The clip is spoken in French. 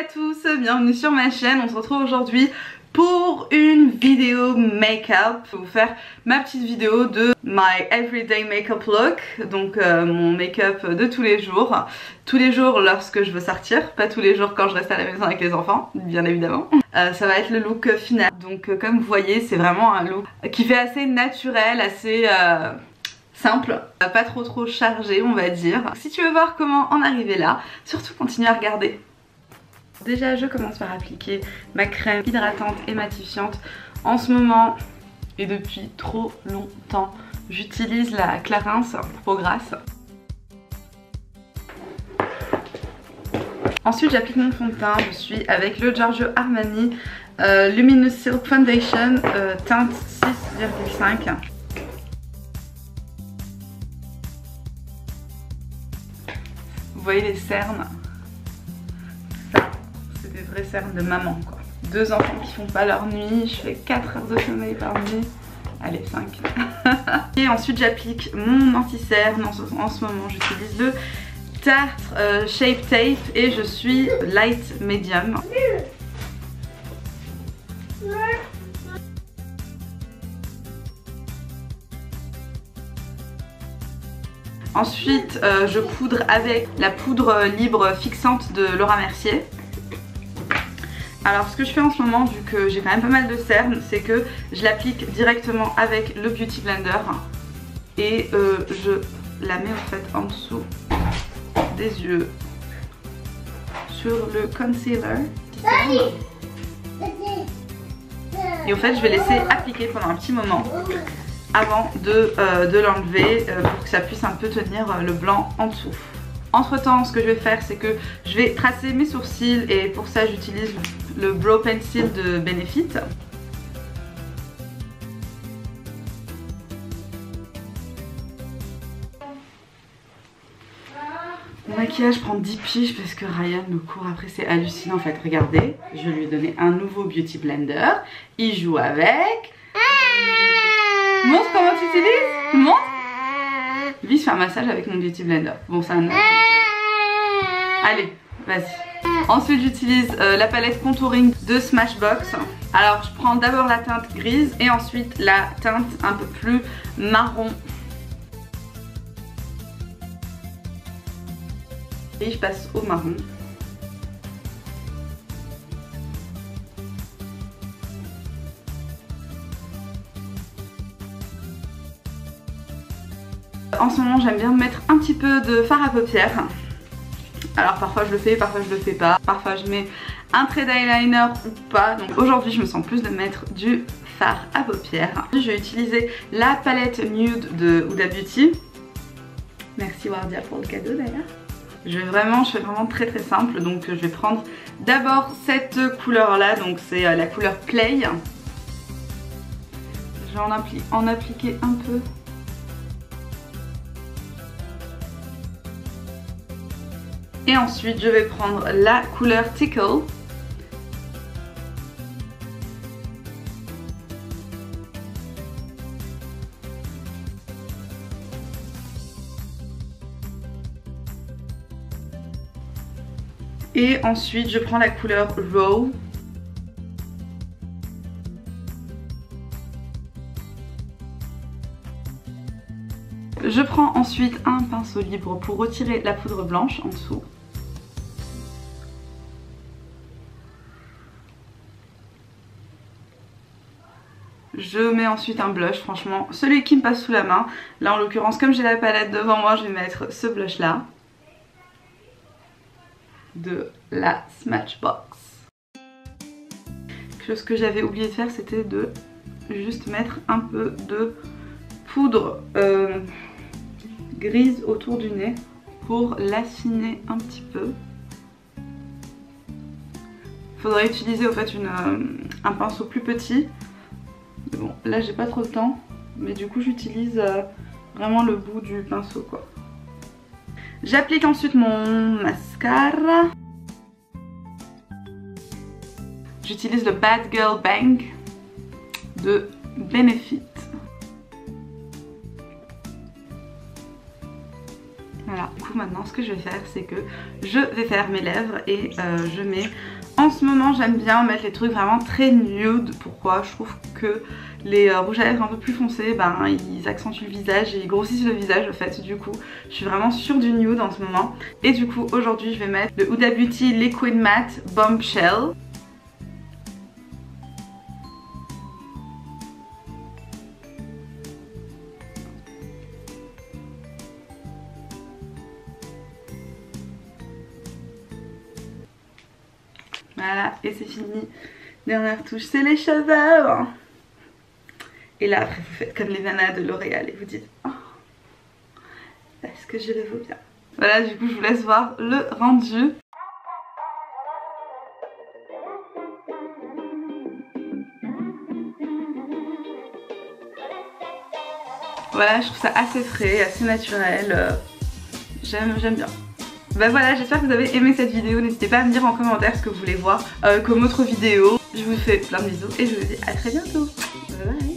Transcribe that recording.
à tous, bienvenue sur ma chaîne. On se retrouve aujourd'hui pour une vidéo make-up. Je vais vous faire ma petite vidéo de my everyday makeup look. Donc mon make-up de tous les jours. Tous les jours lorsque je veux sortir, pas tous les jours quand je reste à la maison avec les enfants, bien évidemment. Ça va être le look final. Donc comme vous voyez, c'est vraiment un look qui fait assez naturel, assez simple, pas trop chargé on va dire. Si tu veux voir comment en arriver là, surtout continue à regarder. Déjà je commence par appliquer ma crème hydratante et matifiante. En ce moment et depuis trop longtemps, j'utilise la Clarins Pro Grasse. Ensuite j'applique mon fond de teint, je suis avec le Giorgio Armani Luminous Silk Foundation teinte 6,5. Vous voyez les cernes, ça c'est des vraies cernes de maman quoi. 2 enfants qui font pas leur nuit, je fais 4 heures de sommeil par nuit, allez 5. Et ensuite j'applique mon anti-cerne, en ce moment j'utilise le Tarte Shape Tape et je suis light medium. Ensuite je poudre avec la poudre libre fixante de Laura Mercier. Alors ce que je fais en ce moment, vu que j'ai quand même pas mal de cernes, c'est que je l'applique directement avec le Beauty Blender et je la mets en fait en dessous des yeux sur le concealer. Et en fait je vais laisser appliquer pendant un petit moment avant de l'enlever pour que ça puisse un peu tenir le blanc en dessous. Entre temps ce que je vais faire c'est que je vais tracer mes sourcils et pour ça j'utilise le Brow Pencil de Benefit. Mon maquillage prend 10 piges parce que Ryan me court après, c'est hallucinant en fait. Regardez, je lui ai donné un nouveau Beauty Blender, il joue avec. Montre comment tu utilises. Montre. Lui je fais un massage avec mon Beauty Blender. Bon ça allez, vas-y. Ensuite j'utilise la palette contouring de Smashbox. Alors je prends d'abord la teinte grise et ensuite la teinte un peu plus marron. Et je passe au marron. En ce moment j'aime bien mettre un petit peu de fard à paupières. Alors parfois je le fais, parfois je le fais pas. Parfois je mets un trait d'eyeliner ou pas. Donc aujourd'hui je me sens plus de mettre du fard à paupières. Je vais utiliser la palette nude de Huda Beauty. Merci Wardia pour le cadeau d'ailleurs. Je fais vraiment très simple. Donc je vais prendre d'abord cette couleur là. Donc c'est la couleur Play. Je vais en appliquer un peu. Et ensuite je vais prendre la couleur Tickle. Et ensuite je prends la couleur Raw. Je prends ensuite un pinceau libre pour retirer la poudre blanche en dessous. Je mets ensuite un blush, franchement, celui qui me passe sous la main. Là en l'occurrence, comme j'ai la palette devant moi, je vais mettre ce blush là. De la Smashbox. Quelque chose que j'avais oublié de faire, c'était de juste mettre un peu de poudre grise autour du nez pour l'affiner un petit peu. Il faudrait utiliser au fait un pinceau plus petit. Mais bon, là j'ai pas trop le temps, mais du coup j'utilise vraiment le bout du pinceau quoi. J'applique ensuite mon mascara. J'utilise le Bad Girl Bang de Benefit. Voilà. coup maintenant ce que je vais faire c'est que je vais faire mes lèvres et je mets... En ce moment j'aime bien mettre les trucs vraiment très nude. Pourquoi? Je trouve que les rouges à lèvres un peu plus foncés, ben ils accentuent le visage et ils grossissent le visage en fait. Du coup je suis vraiment sur du nude en ce moment. Et du coup aujourd'hui je vais mettre le Huda Beauty Liquid Matte Bombshell. Voilà, et c'est fini. Dernière touche, c'est les cheveux. Et là, après, vous faites comme les nanas de L'Oréal et vous dites oh, est-ce que je le vaux bien? Voilà, du coup, je vous laisse voir le rendu. Voilà, je trouve ça assez frais, assez naturel. J'aime bien. Bah voilà, j'espère que vous avez aimé cette vidéo. N'hésitez pas à me dire en commentaire ce que vous voulez voir comme autre vidéo. Je vous fais plein de bisous et je vous dis à très bientôt. Bye bye.